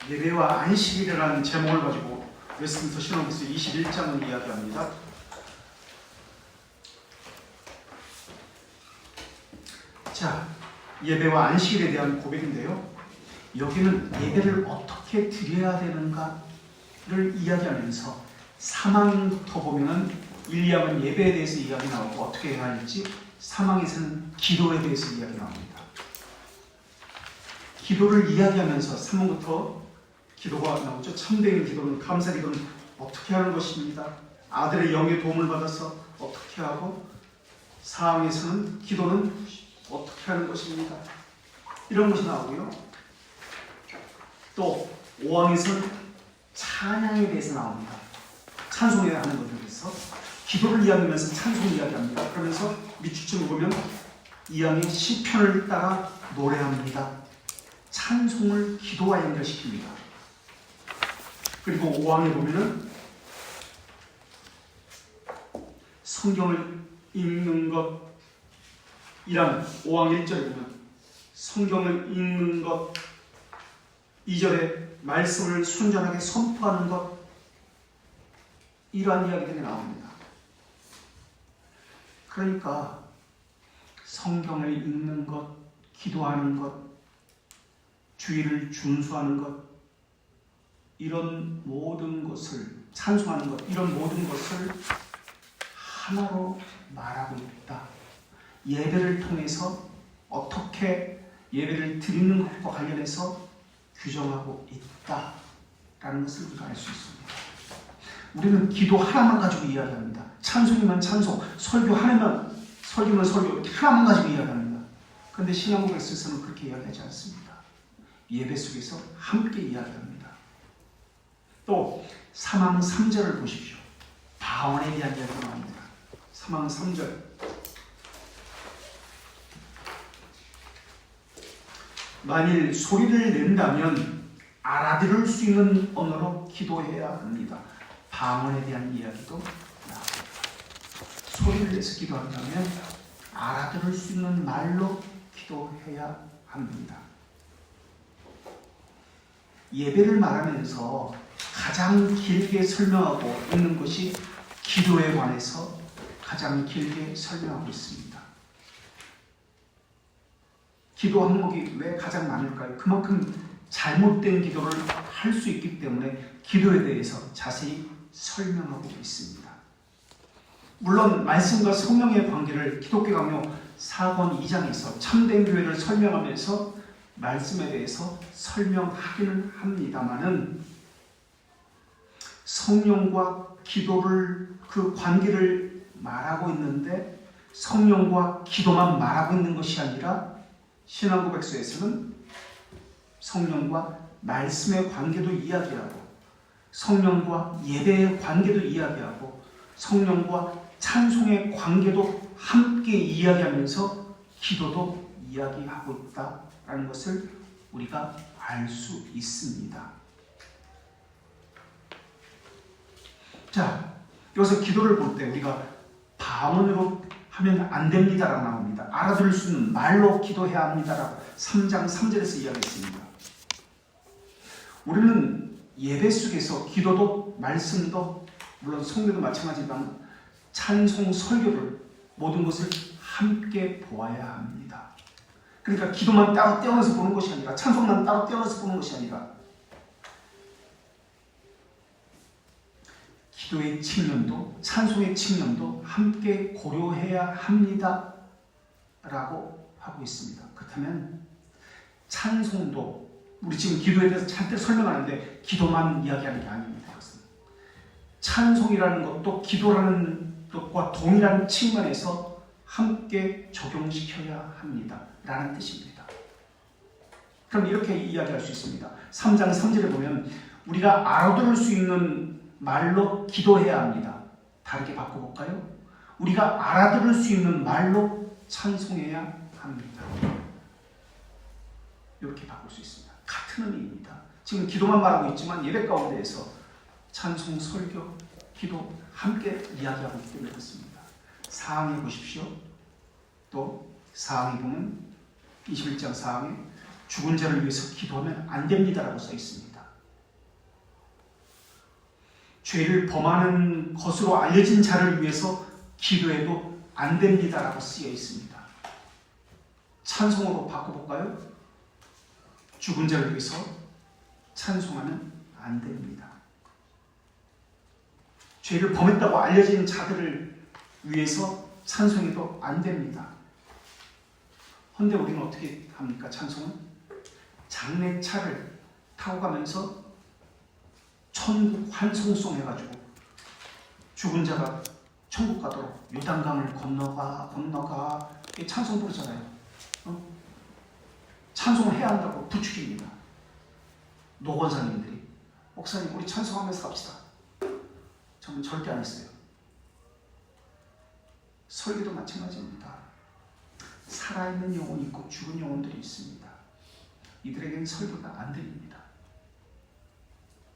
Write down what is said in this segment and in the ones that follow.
예배와 안식일이라는 제목을 가지고 웨스트민스터 신학에서 21장을 이야기합니다. 자, 예배와 안식일에 대한 고백인데요. 여기는 예배를 어떻게 드려야 되는가를 이야기하면서 3항부터 보면은 1, 2항은 예배에 대해서 이야기 나오고 어떻게 해야 할지, 3항에서는 기도에 대해서 이야기 나옵니다. 기도를 이야기하면서 3항부터 기도가 나오죠. 참된 기도는, 감사 기도는 어떻게 하는 것입니다. 아들의 영의 도움을 받아서 어떻게 하고, 4항에서는 기도는 어떻게 하는 것입니다. 이런 것이 나오고요. 또 5항에서는 찬양에 대해서 나옵니다. 찬송해야 하는 것에 대해서 기도를 이야기하면서 찬송을 이야기합니다. 그러면서 밑줄을 보면 2항의 시편을 따라 노래합니다. 찬송을 기도와 연결시킵니다. 그리고 5항에 보면은 성경을 읽는 것, 5항 1절에 보면 성경을 읽는 것, 2절에 말씀을 순전하게 선포하는 것, 이러한 이야기들이 나옵니다. 그러니까 성경을 읽는 것, 기도하는 것, 주의를 준수하는 것, 이런 모든 것을, 찬송하는 것, 이런 모든 것을 하나로 말하고 있다. 예배를 통해서 어떻게 예배를 드리는 것과 관련해서 규정하고 있다라는 것을 우리가 알 수 있습니다. 우리는 기도 하나만 가지고 이야기합니다. 찬송이면 찬송, 설교 하나면 설교면 설교, 이렇게 하나만 가지고 이야기합니다. 그런데 신앙고백서에서는 그렇게 이야기하지 않습니다. 예배 속에서 함께 이야기합니다. 또 3항 3절을 보십시오. 방언에 대한 이야기가 나옵니다. 3항 3절. 만일 소리를 낸다면 알아들을 수 있는 언어로 기도해야 합니다. 방언에 대한 이야기도 나옵니다. 소리를 내서 기도한다면 알아들을 수 있는 말로 기도해야 합니다. 예배를 말하면서 가장 길게 설명하고 있는 것이 기도에 관해서 가장 길게 설명하고 있습니다. 기도 항목이 왜 가장 많을까요? 그만큼 잘못된 기도를 할 수 있기 때문에 기도에 대해서 자세히 설명하고 있습니다. 물론 말씀과 성령의 관계를 기독교 강요 4권 2장에서 참된 교회를 설명하면서 말씀에 대해서 설명하기는 합니다만은 성령과 기도를, 그 관계를 말하고 있는데 성령과 기도만 말하고 있는 것이 아니라 신앙고백서에서는 성령과 말씀의 관계도 이야기하고 성령과 예배의 관계도 이야기하고 성령과 찬송의 관계도 함께 이야기하면서 기도도 이야기하고 있다라는 것을 우리가 알 수 있습니다. 자, 여기서 기도를 볼 때 우리가 방언으로 하면 안 됩니다라고 나옵니다. 알아들을 수 있는 말로 기도해야 합니다라고 3장 3절에서 이야기했습니다. 우리는 예배 속에서 기도도 말씀도 물론 성경도 마찬가지지만 찬송, 설교를 모든 것을 함께 보아야 합니다. 그러니까 기도만 따로 떼어내서 보는 것이 아니라 찬송만 따로 떼어내서 보는 것이 아니라 기도의 측면도 찬송의 측면도 함께 고려해야 합니다 라고 하고 있습니다. 그렇다면 찬송도 우리 지금 기도에 대해서 잔뜩 설명하는데 기도만 이야기하는 게 아닙니다. 이것은 찬송이라는 것도 기도라는 것과 동일한 측면에서 함께 적용시켜야 합니다 라는 뜻입니다. 그럼 이렇게 이야기할 수 있습니다. 3장 3절에 보면 우리가 알아들을 수 있는 말로 기도해야 합니다. 다르게 바꿔볼까요? 우리가 알아들을 수 있는 말로 찬송해야 합니다. 이렇게 바꿀 수 있습니다. 같은 의미입니다. 지금 기도만 말하고 있지만 예배 가운데에서 찬송, 설교, 기도 함께 이야기하고 있기 때문에 그렇습니다. 4항에 보십시오. 또 4항에 보면 21장 4항에 죽은 자를 위해서 기도하면 안 됩니다라고 써 있습니다. 죄를 범하는 것으로 알려진 자를 위해서 기도해도 안 됩니다라고 쓰여 있습니다. 찬송으로 바꿔볼까요? 죽은 자를 위해서 찬송하면 안 됩니다. 죄를 범했다고 알려진 자들을 위해서 찬송해도 안 됩니다. 그런데 우리는 어떻게 합니까? 찬송은 장례차를 타고 가면서 천국 환송송 해가지고 죽은 자가 천국 가도록 요단강을 건너가 찬송 부르잖아요. 찬송을 해야 한다고 부추깁니다. 노권사님들이 목사님 우리 찬송하면서 갑시다. 저는 절대 안 했어요. 설교도 마찬가지입니다. 살아있는 영혼이 있고 죽은 영혼들이 있습니다. 이들에게는 설교가 안 들립니다.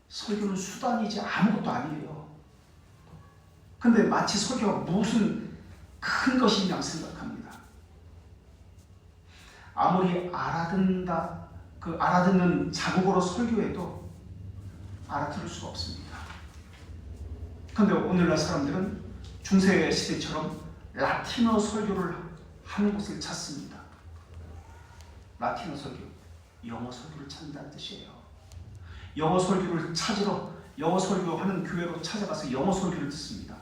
설교는 수단이지 아무것도 아니에요. 근데 마치 설교가 무슨 큰 것이냐 생각합니다. 아무리 알아듣는 자국어로 설교해도 알아들을 수가 없습니다. 그런데 오늘날 사람들은 중세 시대처럼 라틴어 설교를 하는 곳을 찾습니다. 라틴어 설교, 영어 설교를 찾는다는 뜻이에요. 영어 설교를 찾으러 영어 설교하는 교회로 찾아가서 영어 설교를 듣습니다.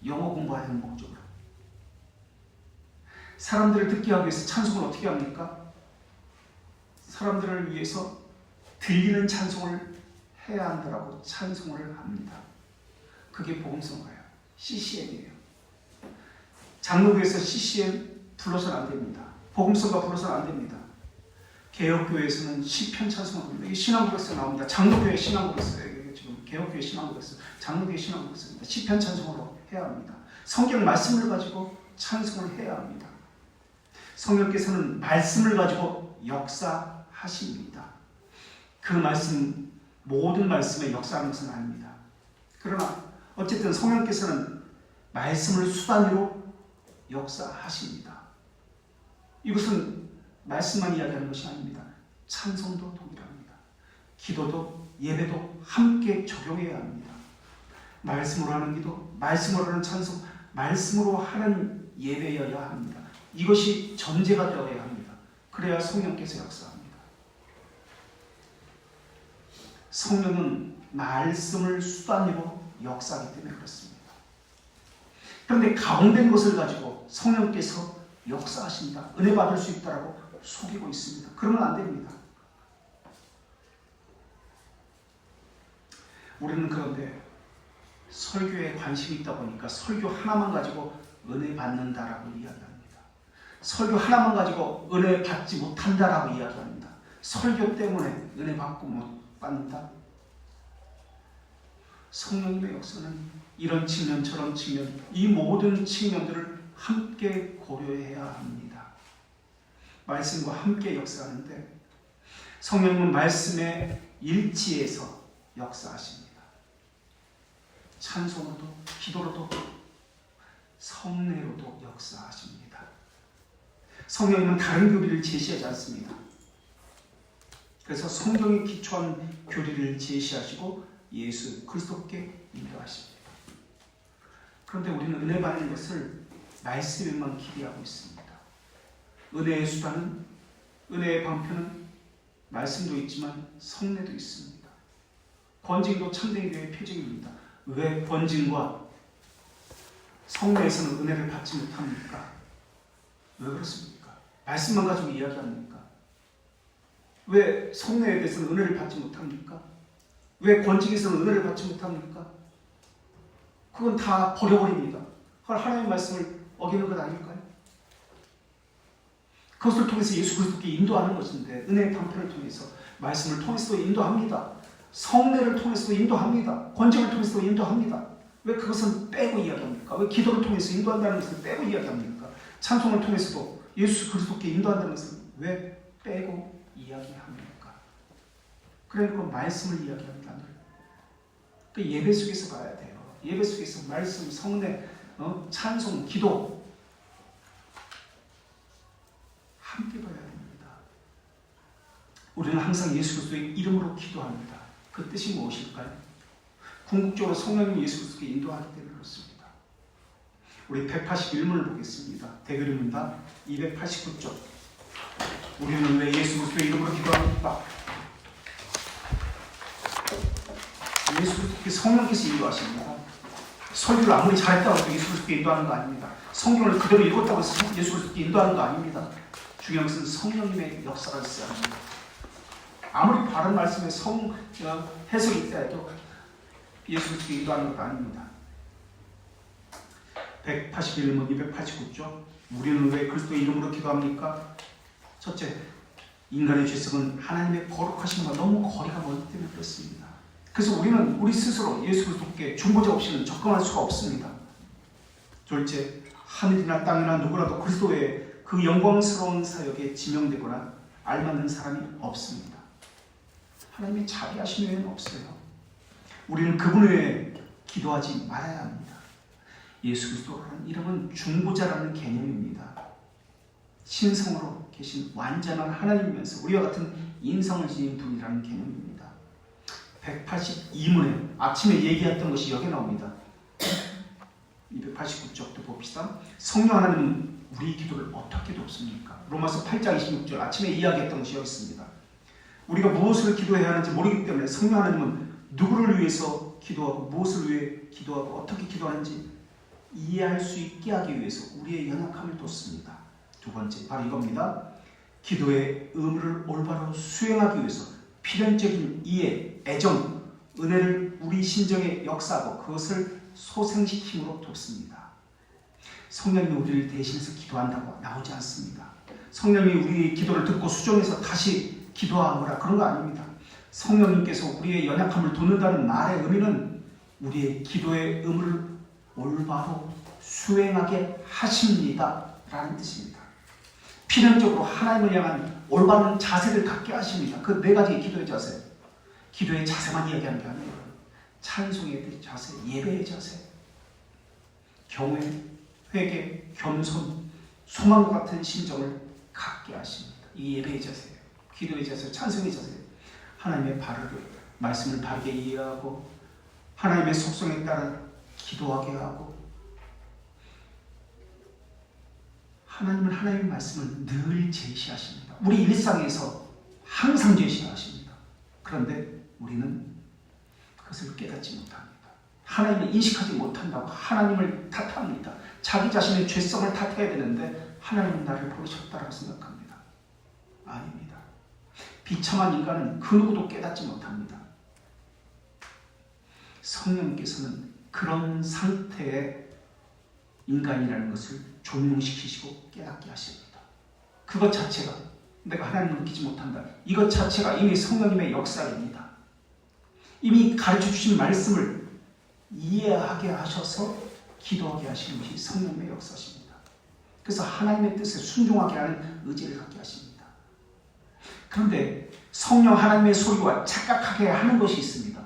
영어 공부하는 목적으로. 사람들을 듣게 하기 위해서 찬송을 어떻게 합니까? 사람들을 위해서 들리는 찬송을 해야 한다라고 찬송을 합니다. 그게 복음성가예요. CCM이에요. 장로교에서 CCM 불러서는 안 됩니다. 복음성가 불러서는 안 됩니다. 개혁교회에서는 시편 찬송을 합니다. 이게 신앙고백서에 나옵니다. 장로교회 신앙고백서예요. 지금 개혁교회 신앙고백서, 장로교회 신앙고백서입니다. 시편 찬송으로 해야 합니다. 성경 말씀을 가지고 찬송을 해야 합니다. 성령께서는 말씀을 가지고 역사하십니다. 그 말씀, 모든 말씀에 역사하는 것은 아닙니다. 그러나 어쨌든 성령께서는 말씀을 수단으로 역사하십니다. 이것은 말씀만 이야기하는 것이 아닙니다. 찬송도 동일합니다. 기도도 예배도 함께 적용해야 합니다. 말씀으로 하는 기도, 말씀으로 하는 찬송, 말씀으로 하는 예배여야 합니다. 이것이 전제가 되어야 합니다. 그래야 성령께서 역사합니다. 성령은 말씀을 수단으로 역사하기 때문에 그렇습니다. 그런데 가운된 것을 가지고 성령께서 역사하신다, 은혜 받을 수 있다라고 속이고 있습니다. 그러면 안 됩니다. 우리는 그런데 설교에 관심이 있다 보니까 설교 하나만 가지고 은혜 받는다라고 이야기합니다. 설교 하나만 가지고 은혜 받지 못한다라고 이야기합니다. 설교 때문에 은혜 받고 못 받는다. 성령님의 역사는 이런 측면 저런 측면 이 모든 측면들을 함께 고려해야 합니다. 말씀과 함께 역사하는데 성령은 말씀에 일치해서 역사하십니다. 찬송으로도 기도로도 성례로도 역사하십니다. 성령님은 다른 교리를 제시하지 않습니다. 그래서 성경에 기초한 교리를 제시하시고 예수 그리스도께 인도하십니다. 그런데 우리는 은혜 받는 것을 말씀에만 기대하고 있습니다. 은혜의 수단은, 은혜의 방편은 말씀도 있지만 성례도 있습니다. 권징도 참된 교회의 표징입니다. 왜 권징과 성례에서는 은혜를 받지 못합니까? 왜 그렇습니까? 말씀만 가지고 이야기합니까? 왜 성례에 대해서는 은혜를 받지 못합니까? 왜 권징에서는 은혜를 받지 못합니까? 그건 다 버려버립니다. 그건 하나님의 말씀을 어기는 것 아닐까요? 그것을 통해서 예수 그리스도께 인도하는 것인데 은혜의 방편을 통해서 말씀을 통해서도 인도합니다. 성례를 통해서도 인도합니다. 권징을 통해서도 인도합니다. 왜 그것은 빼고 이야기합니까? 왜 기도를 통해서 인도한다는 것을 빼고 이야기합니까? 찬송을 통해서도 예수 그리스도께 인도한다는 것을 왜 빼고 이야기합니까? 그러니까 말씀을 이야기합니다. 그 예배 속에서 가야 돼요. 예배 속에서 말씀, 성례, 찬송, 기도 함께 가야 됩니다. 우리는 항상 예수 그리스도의 이름으로 기도합니다. 그 뜻이 무엇일까요? 궁극적으로 성령님이 예수 그리스도께 인도하기 때문에 그렇습니다. 우리 181문을 보겠습니다. 대결입니다. 289쪽. 우리는 왜 예수 그리스도의 이름으로 기도합니까? 예수 그리스도께 성령께서 인도하십니다. 설교를 아무리 잘했다고 해도 예수 그리스도께 인도하는 거 아닙니다. 성경을 그대로 읽었다고 해서 예수 그리스도께 인도하는 거 아닙니다. 중요한 것은 성령님의 역사가 있어야 합니다. 아무리 바른 말씀에 해석이 있다 해도 예수 그리스도께 인도하는 것도 아닙니다. 181문 289쪽. 우리는 왜 그리스도의 이름으로 기도합니까? 첫째, 인간의 죄성은 하나님의 거룩하심과 너무 거리가 멀기 때문에 그렇습니다. 그래서 우리는 우리 스스로 예수 그리스도께 중보자 없이는 접근할 수가 없습니다. 둘째, 하늘이나 땅이나 누구라도 그리스도의 그 영광스러운 사역에 지명되거나 알맞는 사람이 없습니다. 하나님의 자비하심 외에는 없어요. 우리는 그분 외에 기도하지 말아야 합니다. 예수 그리스도라는 이름은 중보자라는 개념입니다. 신성으로 계신 완전한 하나님이면서 우리와 같은 인성을 지닌 분이라는 개념입니다. 182문에 아침에 얘기했던 것이 여기 나옵니다. 289쪽도 봅시다. 성령 하나님은 우리 기도를 어떻게 돕습니까? 로마서 8장 26절 아침에 이야기했던 것이 여기 있습니다. 우리가 무엇을 기도해야 하는지 모르기 때문에 성령 하나님은 누구를 위해서 기도하고 무엇을 위해 기도하고 어떻게 기도하는지 이해할 수 있게 하기 위해서 우리의 연약함을 돕습니다. 두 번째, 바로 이겁니다. 기도의 의무를 올바로 수행하기 위해서 필연적인 이해, 애정, 은혜를 우리 신정에 역사하고 그것을 소생시킴으로 돕습니다. 성령님이 우리를 대신해서 기도한다고 나오지 않습니다. 성령님이 우리 기도를 듣고 수정해서 다시 기도하거나 그런 거 아닙니다. 성령님께서 우리의 연약함을 돕는다는 말의 의미는 우리의 기도의 의무를 올바로 수행하게 하십니다 라는 뜻입니다. 필연적으로 하나님을 향한 올바른 자세를 갖게 하십니다. 그 네 가지의 기도의 자세. 기도의 자세만 이야기하는 게 아니에요. 찬송의 자세, 예배의 자세, 경외, 회개, 겸손, 소망과 같은 심정을 갖게 하십니다. 이 예배의 자세예요. 기도의 자세, 찬송의 자세. 하나님의 말씀을 바르게 이해하고 하나님의 속성에 따라 기도하게 하고 하나님은 하나님의 말씀을 늘 제시하십니다. 우리 일상에서 항상 제시하십니다. 그런데 우리는 그것을 깨닫지 못합니다. 하나님을 인식하지 못한다고 하나님을 탓합니다. 자기 자신의 죄성을 탓해야 되는데 하나님은 나를 버리셨다고 생각합니다. 아닙니다. 비참한 인간은 그 누구도 깨닫지 못합니다. 성령께서는 그런 상태의 인간이라는 것을 조명시키시고 깨닫게 하십니다. 그것 자체가 내가 하나님을 느끼지 못한다. 이것 자체가 이미 성령님의 역사입니다. 이미 가르쳐 주신 말씀을 이해하게 하셔서 기도하게 하시는 것이 성령님의 역사십니다. 그래서 하나님의 뜻에 순종하게 하는 의지를 갖게 하십니다. 그런데 성령 하나님의 소리와 착각하게 하는 것이 있습니다.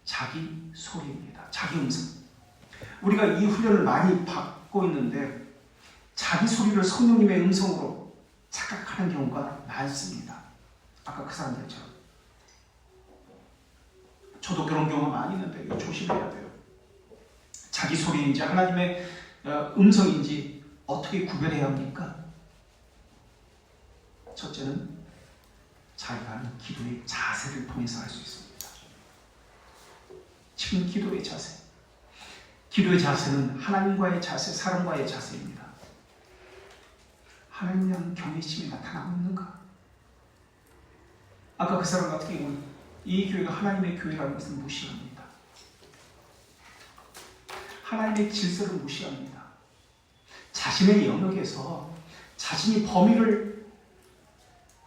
자기 소리입니다. 자기 음성. 우리가 이 훈련을 많이 받고 있는데 자기 소리를 성령님의 음성으로 착각하는 경우가 많습니다. 아까 그 사람들처럼. 저도 그런 경우가 많이 있는데 이거 조심해야 돼요. 자기 소리인지 하나님의 음성인지 어떻게 구별해야 합니까? 첫째는 자기가 하는 기도의 자세를 통해서 알 수 있습니다. 지금 기도의 자세. 기도의 자세는 하나님과의 자세, 사람과의 자세입니다. 하나님에 대한 경외심이 나타나고 있는가? 아까 그 사람 같은 경우는 이 교회가 하나님의 교회라는 것을 무시합니다. 하나님의 질서를 무시합니다. 자신의 영역에서 자신이 범위를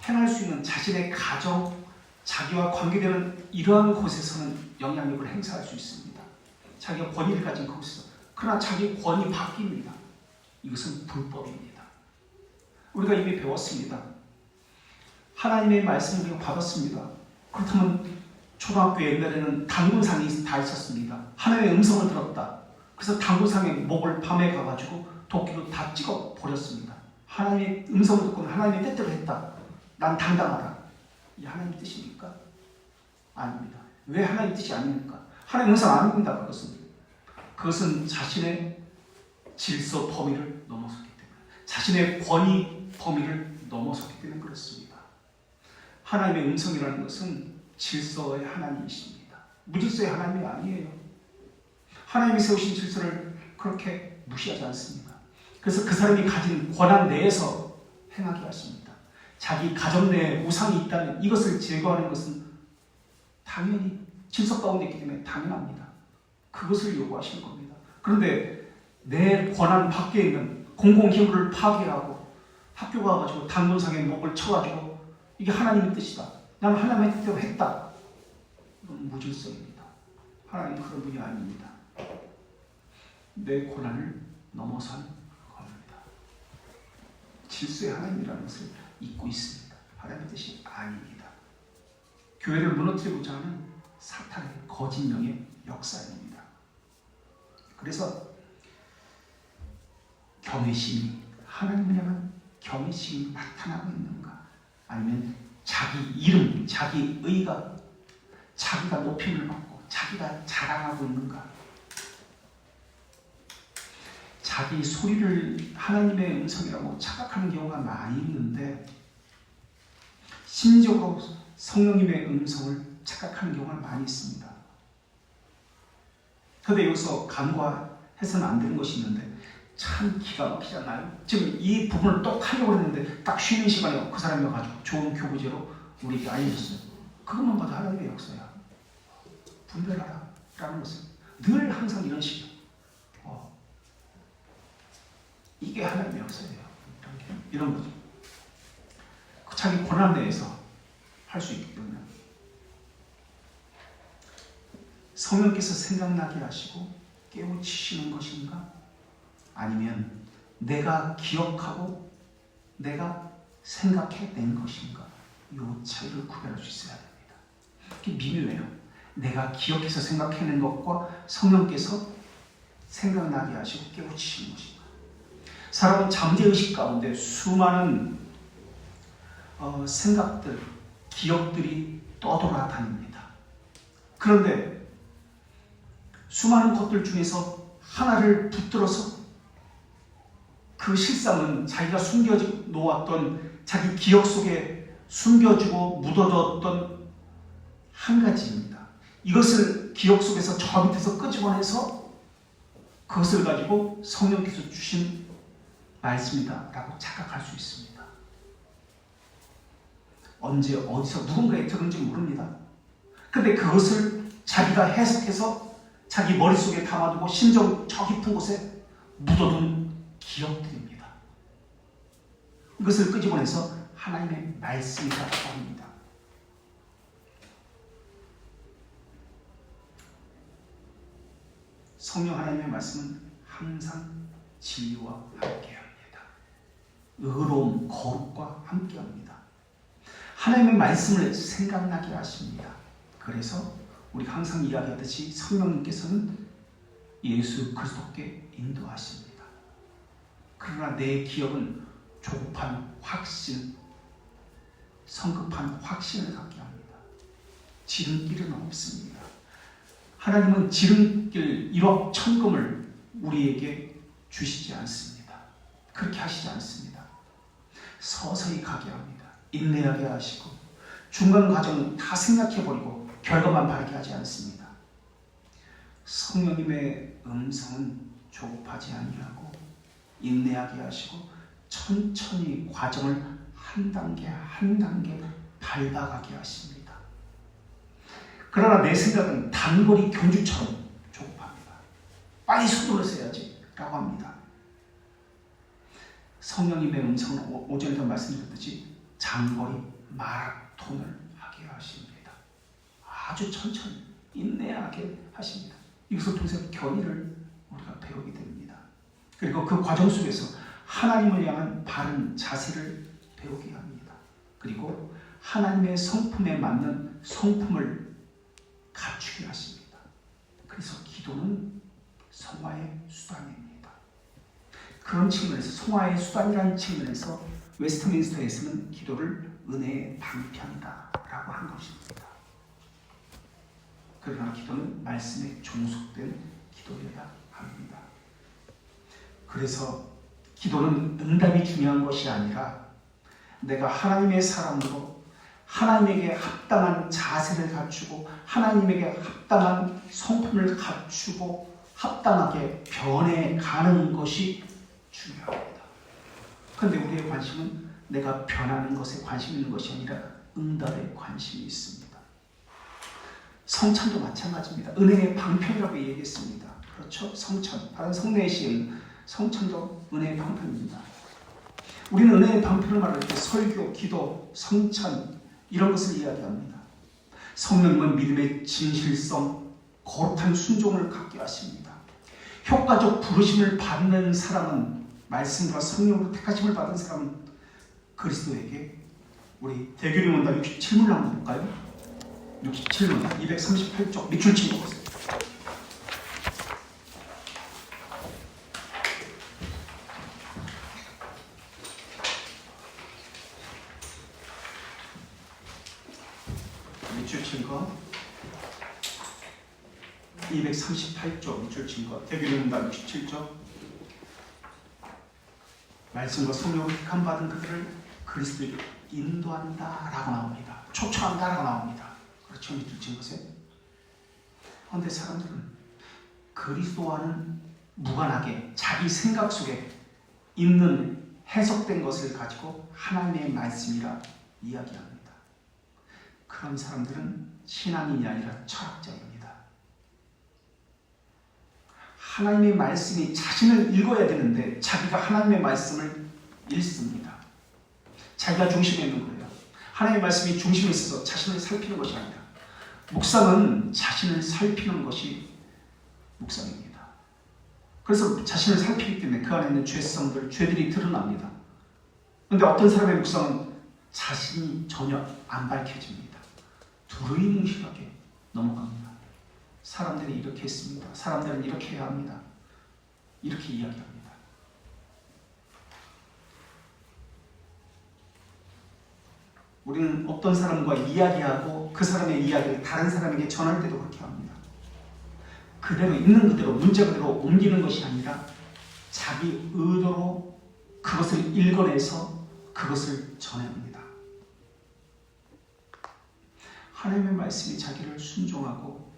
행할 수 있는 자신의 가정, 자기와 관계되는 이러한 곳에서는 영향력을 행사할 수 있습니다. 자기가 권위를 가진 곳에서. 그러나 자기 권위 바뀝니다. 이것은 불법입니다. 우리가 이미 배웠습니다. 하나님의 말씀을 우리가 받았습니다. 그렇다면 초등학교 옛날에는 단군상이 다 있었습니다. 하나님의 음성을 들었다. 그래서 단군상의 목을 밤에 가가지고 도끼로 다 찍어 버렸습니다. 하나님의 음성을 듣고 하나님의 뜻대로 했다. 난 당당하다. 이 하나님의 뜻입니까? 아닙니다. 왜 하나님의 뜻이 아닙니까? 하나님의 음성 아닙니다. 그것은 자신의 질서 범위를 넘어섰기 때문에, 자신의 권위 범위를 넘어섰기 때문에 그렇습니다. 하나님의 음성이라는 것은 질서의 하나님이십니다. 무질서의 하나님이 아니에요. 하나님이 세우신 질서를 그렇게 무시하지 않습니다. 그래서 그 사람이 가진 권한 내에서 행하게 하십니다. 자기 가정 내에 우상이 있다면 이것을 제거하는 것은 당연히 질서 가운데 있기 때문에 당연합니다. 그것을 요구하시는 겁니다. 그런데 내 권한 밖에 있는 공공기구를 파괴하고 학교 가가지고 당분상의 목을 쳐가지고 이게 하나님의 뜻이다, 나는 하나님의 뜻대로 했다, 이건 무질서입니다. 하나님 그런 분이 아닙니다. 내 권한을 넘어선 겁니다. 질서의 하나님이라는 것을 잊고 있습니다. 하나님의 뜻이 아닙니다. 교회를 무너뜨리고자 하는 사탄의 거짓령의 역사입니다. 그래서 경외심이, 하나님을 향한 경외심이 나타나고 있는가, 아니면 자기 이름, 자기 의가, 자기가 높임을 받고 자기가 자랑하고 있는가, 자기 소리를 하나님의 음성이라고 착각하는 경우가 많이 있는데, 심리적으로 성령님의 음성을 착각하는 경우가 많이 있습니다. 그런데 여기서 간과해서는 안 되는 것이 있는데 참 기가 막히잖아요. 지금 이 부분을 또 하려고 했는데 딱 쉬는 시간에 그 사람이 와가지고 좋은 교부제로 우리에게 알려줬어요. 그것만 봐도 하나님의 역사야. 분별하라 라는 것은 늘 항상 이런 식이에요. 이게 하나님의 역사예요. 이런 거죠. 자기 고난 내에서 할 수 있기 때문에 성령께서 생각나게 하시고 깨우치시는 것인가, 아니면 내가 기억하고 내가 생각해낸 것인가, 이 차이를 구별할 수 있어야 됩니다. 이게 미묘해요. 내가 기억해서 생각해낸 것과 성령께서 생각나게 하시고 깨우치시는 것인가. 사람은 잠재의식 가운데 수많은 생각들, 기억들이 떠돌아다닙니다. 그런데 수많은 것들 중에서 하나를 붙들어서 그 실상은 자기가 숨겨놓았던, 자기 기억 속에 숨겨주고 묻어뒀던 한 가지입니다. 이것을 기억 속에서 저 밑에서 끄집어내서 그것을 가지고 성령께서 주신 말씀이다 라고 착각할 수 있습니다. 언제 어디서 누군가에 들은지 모릅니다. 근데 그것을 자기가 해석해서 자기 머릿속에 담아두고 심정 저 깊은 곳에 묻어둔 기억들입니다. 이것을 끄집어내서 하나님의 말씀이라고 합니다. 성령 하나님의 말씀은 항상 진리와 함께합니다. 의로움, 거룩과 함께합니다. 하나님의 말씀을 생각나게 하십니다. 그래서 우리가 항상 이야기하듯이 성령님께서는 예수 그리스도께 인도하십니다. 그러나 내 기억은 조급한 확신, 성급한 확신을 갖게 합니다. 지름길은 없습니다. 하나님은 지름길 1억 천금을 우리에게 주시지 않습니다. 그렇게 하시지 않습니다. 서서히 가게 합니다. 인내하게 하시고 중간 과정은 다 생각해버리고 결과만 바라게 하지 않습니다. 성령님의 음성은 조급하지 아니하고 인내하게 하시고 천천히 과정을 한 단계 한 단계 밟아가게 하십니다. 그러나 내 생각은 단거리 경주처럼 조급합니다. 빨리 속도를 써야지 라고 합니다. 성령님의 음성은 오전에도 말씀드렸듯이 장거리 마라톤을 하게 하십니다. 아주 천천히 인내하게 하십니다. 이것을 통해서 견의를 우리가 배우게 됩니다. 그리고 그 과정 속에서 하나님을 향한 바른 자세를 배우게 합니다. 그리고 하나님의 성품에 맞는 성품을 갖추게 하십니다. 그래서 기도는 성화의 수단입니다. 그런 측면에서 성화의 수단이라는 측면에서 웨스트민스터에서는 기도를 은혜의 방편이다 라고 한 것입니다. 그러나 기도는 말씀에 종속된 기도여야 합니다. 그래서 기도는 응답이 중요한 것이 아니라 내가 하나님의 사람으로 하나님에게 합당한 자세를 갖추고 하나님에게 합당한 성품을 갖추고 합당하게 변해가는 것이 중요합니다. 그런데 우리의 관심은 내가 변하는 것에 관심 있는 것이 아니라 응답에 관심이 있습니다. 성찬도 마찬가지입니다. 은혜의 방편이라고 얘기했습니다. 그렇죠? 성찬, 다른 성례의 시은 성찬도 은혜의 방편입니다. 우리는 은혜의 방편을 말할 때 설교, 기도, 성찬 이런 것을 이야기합니다. 성령님은 믿음의 진실성, 거룩한 순종을 갖게 하십니다. 효과적 부르심을 받는 사람은 말씀과 성령으로 택하심을 받은 사람은 그리스도에게 우리 대교리 문답 67문 한번 볼까요? 67문 238쪽 밑줄 치고 보세요. 밑줄 친 거 238쪽 밑줄 친 거 대교리 문답 67쪽 말씀과 성령으로 택함 받은 그들을 그리스도에게 인도한다라고 나옵니다. 초청한다라고 나옵니다. 그렇죠? 밑줄 친 것에. 그런데 사람들은 그리스도와는 무관하게 자기 생각 속에 있는 해석된 것을 가지고 하나님의 말씀이라 이야기합니다. 그런 사람들은 신앙인이 아니라 철학자입니다. 하나님의 말씀이 자신을 읽어야 되는데 자기가 하나님의 말씀을 읽습니다. 자기가 중심에 있는 거예요. 하나님의 말씀이 중심에 있어서 자신을 살피는 것이 아니라 묵상은 자신을 살피는 것이 묵상입니다. 그래서 자신을 살피기 때문에 그 안에 있는 죄성들, 죄들이 드러납니다. 그런데 어떤 사람의 묵상은 자신이 전혀 안 밝혀집니다. 두루뭉실하게 넘어갑니다. 사람들이 이렇게 했습니다. 사람들은 이렇게 해야 합니다. 이렇게 이야기합니다. 우리는 어떤 사람과 이야기하고 그 사람의 이야기를 다른 사람에게 전할 때도 그렇게 합니다. 그대로 있는 그대로 문제 그대로 옮기는 것이 아니라 자기 의도로 그것을 읽어내서 그것을 전합니다. 하나님의 말씀이 자기를 순종하고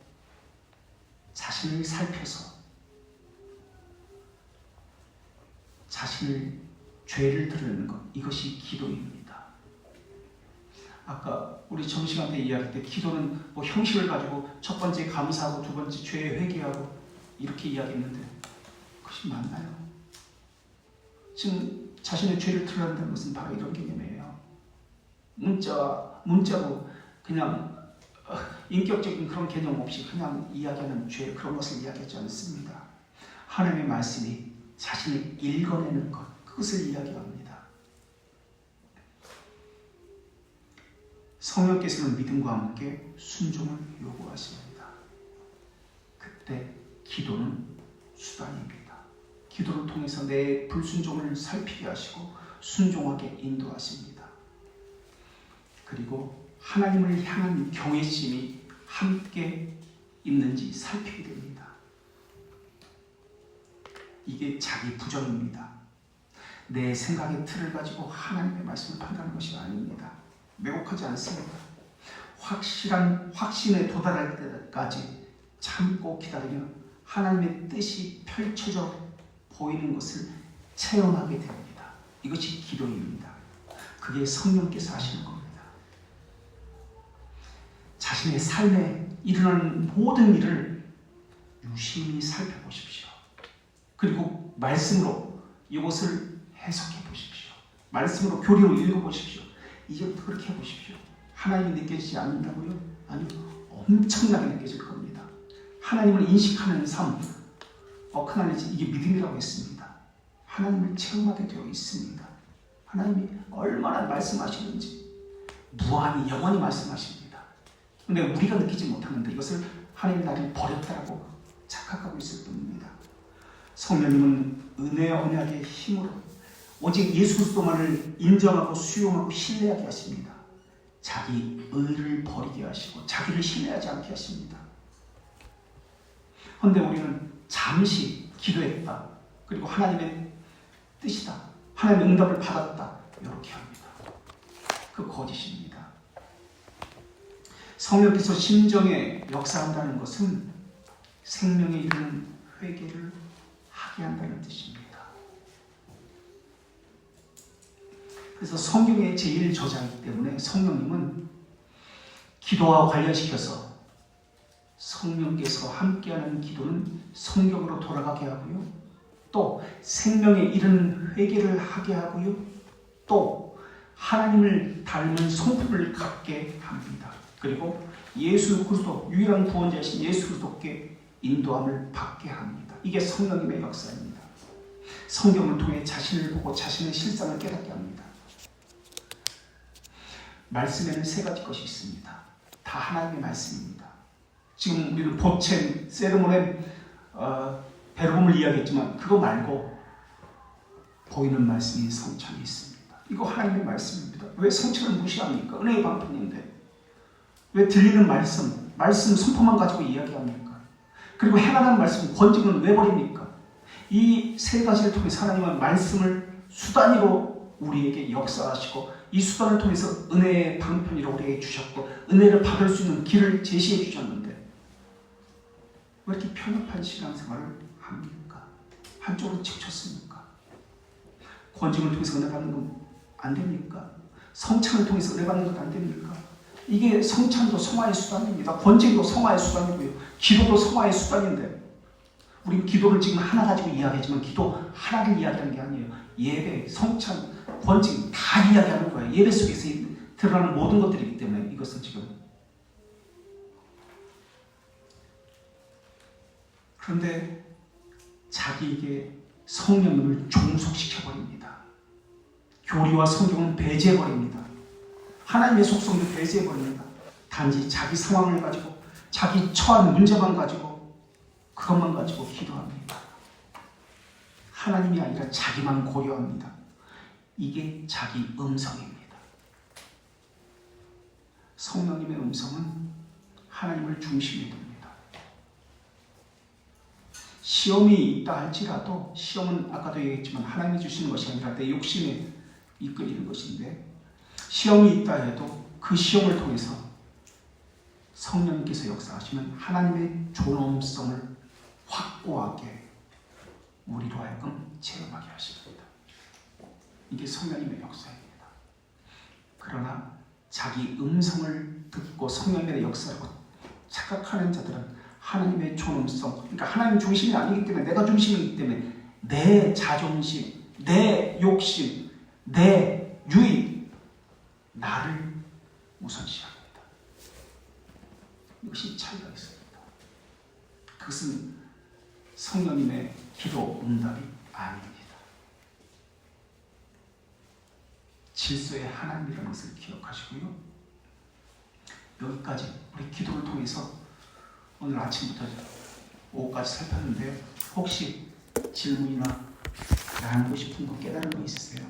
자신을 살펴서 자신을 죄를 드러내는 것, 이것이 기도입니다. 아까 우리 점심시간 때 이야기할 때 기도는 뭐 형식을 가지고 첫 번째 감사하고 두 번째 죄 회개하고 이렇게 이야기했는데 그것이 맞나요? 지금 자신의 죄를 드러낸다는 것은 바로 이런 개념이에요. 문자로 그냥 인격적인 그런 개념 없이 그냥 이야기하는 죄, 그런 것을 이야기하지 않습니다. 하나님의 말씀이 자신을 읽어내는 것, 그것을 이야기합니다. 성령께서는 믿음과 함께 순종을 요구하십니다. 그때 기도는 수단입니다. 기도를 통해서 내 불순종을 살피게 하시고 순종하게 인도하십니다. 그리고 하나님을 향한 경외심이 함께 있는지 살피게 됩니다. 이게 자기 부정입니다. 내 생각의 틀을 가지고 하나님의 말씀을 판단하는 것이 아닙니다. 왜곡하지 않습니다. 확실한 확신에 도달할 때까지 참고 기다리며 하나님의 뜻이 펼쳐져 보이는 것을 체험하게 됩니다. 이것이 기도입니다. 그게 성령께서 하시는 겁니다. 자신의 삶에 일어나는 모든 일을 유심히 살펴보십시오. 그리고 말씀으로 이것을 해석해 보십시오. 말씀으로 교리로 읽어보십시오. 이제부터 그렇게 해보십시오. 하나님이 느껴지지 않는다고요? 아니요. 엄청나게 느껴질 겁니다. 하나님을 인식하는 삶, 큰아니지 이게 믿음이라고 했습니다. 하나님을 체험하게 되어 있습니다. 하나님이 얼마나 말씀하시는지 무한히 영원히 말씀하십니다. 근데 우리가 느끼지 못하는데 이것을 하나님이 나를 버렸다라고 착각하고 있을 뿐입니다. 성령님은 은혜의 언약의 힘으로 오직 예수 그리스도만을 인정하고 수용하고 신뢰하게 하십니다. 자기 의를 버리게 하시고 자기를 신뢰하지 않게 하십니다. 그런데 우리는 잠시 기도했다. 그리고 하나님의 뜻이다. 하나님의 응답을 받았다. 이렇게 합니다. 그 거짓입니다. 성령께서 심정에 역사한다는 것은 생명에 이르는 회개를 하게 한다는 뜻입니다. 그래서 성경의 제1저자이기 때문에 성령님은 기도와 관련시켜서 성령께서 함께하는 기도는 성경으로 돌아가게 하고요. 또 생명에 이르는 회개를 하게 하고요. 또 하나님을 닮은 성품을 갖게 합니다. 그리고 예수 그리스도 유일한 구원자이신 예수 그리스도께 인도함을 받게 합니다. 이게 성령님의 역사입니다. 성경을 통해 자신을 보고 자신의 실상을 깨닫게 합니다. 말씀에는 세 가지 것이 있습니다. 다 하나님의 말씀입니다. 지금 우리는 보챔, 세르모넨, 베르곰을 이야기했지만 그거 말고 보이는 말씀이 성찬이 있습니다. 이거 하나님의 말씀입니다. 왜 성찬을 무시합니까? 은혜의 방편인데 왜 들리는 말씀 선포만 가지고 이야기합니까? 그리고 행하는 말씀, 권징은 왜 버립니까? 이 세 가지를 통해서 하나님은 말씀을 수단으로 우리에게 역사하시고 이 수단을 통해서 은혜의 방편이라고 우리에게 주셨고 은혜를 받을 수 있는 길을 제시해 주셨는데 왜 이렇게 편협한 신앙생활을 합니까? 한쪽으로 치우쳤습니까? 권징을 통해서 은혜 받는 건 안 됩니까? 성찬을 통해서 은혜 받는 건 안 됩니까? 이게 성찬도 성화의 수단입니다. 권징도 성화의 수단이고요. 기도도 성화의 수단인데 우리 기도를 지금 하나 가지고 이야기하지만 기도 하나를 이야기하는 게 아니에요. 예배, 성찬, 권징 다 이야기하는 거예요. 예배 속에서 드러나는 모든 것들이기 때문에 이것은 지금 그런데 자기에게 성령님을 종속시켜버립니다. 교리와 성경은 배제해버립니다. 하나님의 속성도 배제해버립니다. 단지 자기 상황을 가지고 자기 처한 문제만 가지고 그것만 가지고 기도합니다. 하나님이 아니라 자기만 고려합니다. 이게 자기 음성입니다. 성령님의 음성은 하나님을 중심에 둡니다. 시험이 있다 할지라도 시험은 아까도 얘기했지만 하나님이 주시는 것이 아니라 내 욕심에 이끌리는 것인데 시험이 있다 해도 그 시험을 통해서 성령님께서 역사하시면 하나님의 존엄성을 확고하게 우리로 하여금 체험하게 하십니다. 이게 성령님의 역사입니다. 그러나 자기 음성을 듣고 성령님의 역사라고 착각하는 자들은 하나님의 존엄성, 그러니까 하나님 중심이 아니기 때문에 내가 중심이기 때문에 내 자존심, 내 욕심, 내 유익, 나를 우선시합니다. 이것이 차이가 있습니다. 그것은 성령님의 기도 응답이 아닙니다. 질서의 하나님이라는 것을 기억하시고요. 여기까지 우리 기도를 통해서 오늘 아침부터 오후까지 살폈는데요. 혹시 질문이나 나누고 싶은 거 깨달은 거 있으세요?